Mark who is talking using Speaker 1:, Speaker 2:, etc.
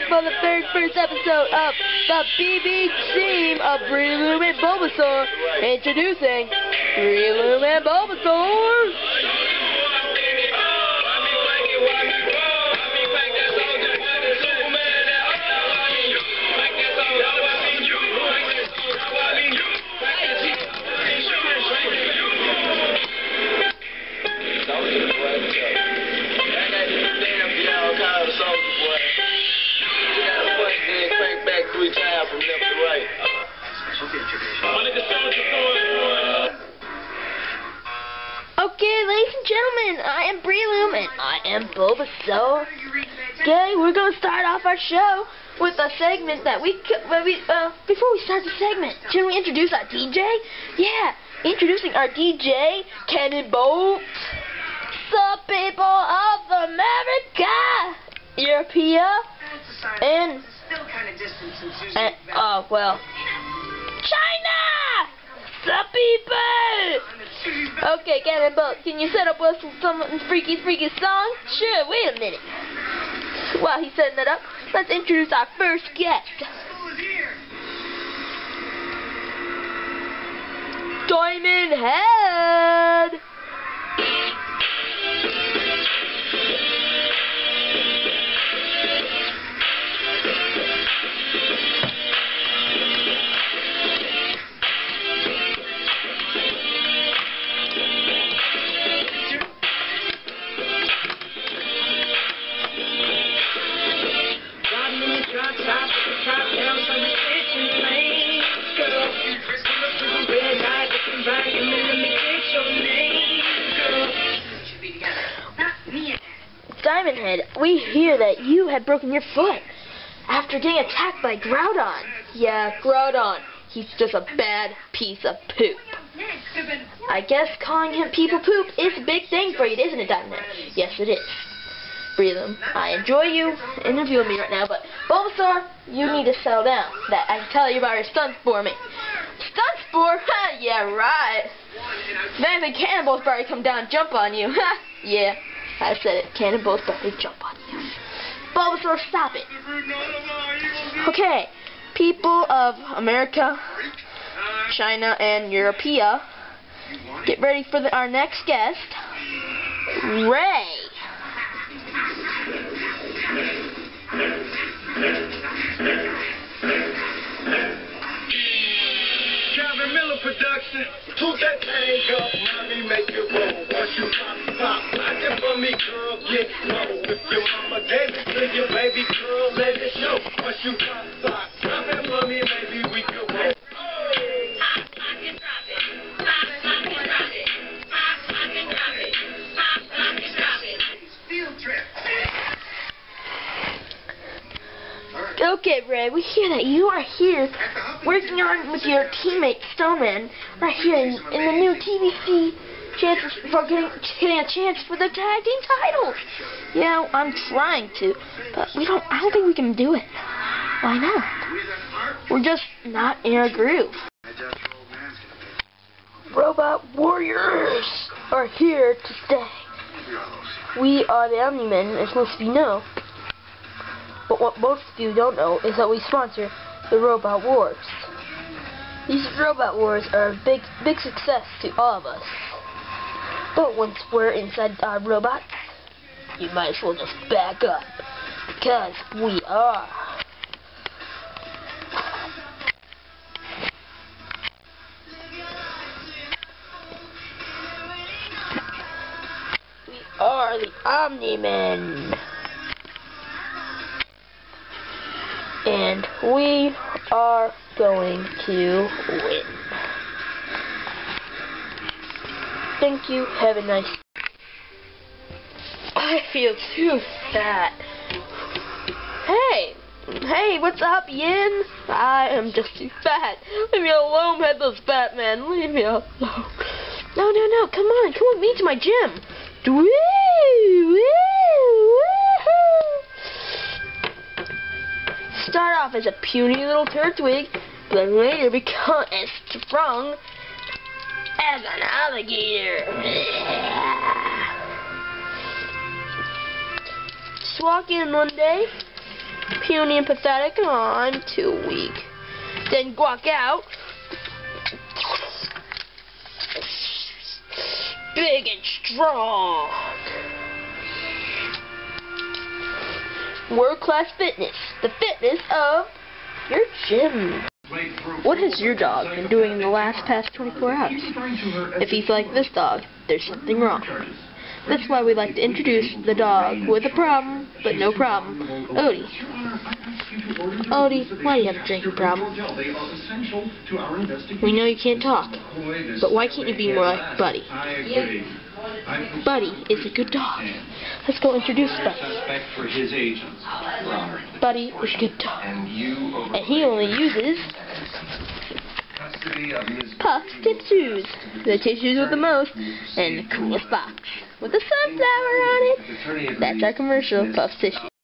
Speaker 1: for the very first episode of the BB team of Breloom and Bulbasaur. Introducing Breloom and Bulbasaur. Okay, ladies and gentlemen, I am Breloom and I am Bulbasaur. Okay, we're gonna start off our show with a segment that before we start the segment, can we introduce our DJ? Yeah, introducing our DJ, Cannonbolt. Sup, people of America, Europea, and China! Sup, people! Okay, Cannonbolt, can you set up with some freaky song? Sure, wait a minute. While he's setting it up, let's introduce our first guest. Diamond Head! Diamond Head, we hear that you had broken your foot after getting attacked by Groudon. Yeah, Groudon. He's just a bad piece of poop. I guess calling him people poop is a big thing for you, isn't it, Diamond Head? Yes, it is. Breloom, I enjoy you interviewing me right now, but Bulbasaur, you need to settle down. That I can tell you about your stunts for me. Stunts for? Ha, yeah, right. If anything, Cannonbolt's about to come down and jump on you. Ha, yeah. I said it. Cannonbolt's about to jump on you. Bulbasaur, stop it. Okay, people of America, China, and Europea, get ready for our next guest, Ray.
Speaker 2: Calvin Miller production. Toot that thing up, mommy, make it roll. Once you pop, lock it for me, girl, get low. If your mama gave it to you, baby girl, let it show. Once you pop, drop it for me, maybe we can roll.
Speaker 1: Okay, Ray, we hear that you are here working on with your teammate Stoneman right here in the new TVC chances for getting a chance for the tag team titles. Yeah, I'm trying to, but I don't think we can do it. Why not? We're just not in our groove. Robot Warriors are here to stay. We are the Omni-Men, as most of you know. But what most of you don't know is that we sponsor the Robot Wars. These Robot Wars are a big success to all of us. But once we're inside our robots, you might as well just back up, because we are. We are the Omni-Men. And we are going to win. Thank you. Have a nice day. I feel too fat. Hey, what's up, Yin? I am just too fat. Leave me alone, Headless Batman. Leave me alone. No. Come on with me to my gym. Woo! Start off as a puny little Turtwig, but then later become as strong as an alligator. Just walk in one day, Puny and pathetic. Aw, I'm too weak. Then walk out. Big and strong. World-class fitness. The fitness of your gym. What has your dog been doing in the past 24 hours? If he's like this dog, there's something wrong. That's why we like to introduce the dog with a problem, but no problem, Odie. Odie, why do you have a drinking problem? We know you can't talk, but why can't you be more like Buddy? Buddy is a good dog. Let's go introduce Buddy. Buddy is a good dog. And he only uses Puff tissues. The tissues with the most and the coolest box. With a sunflower on it. That's our commercial, Puff Tissue.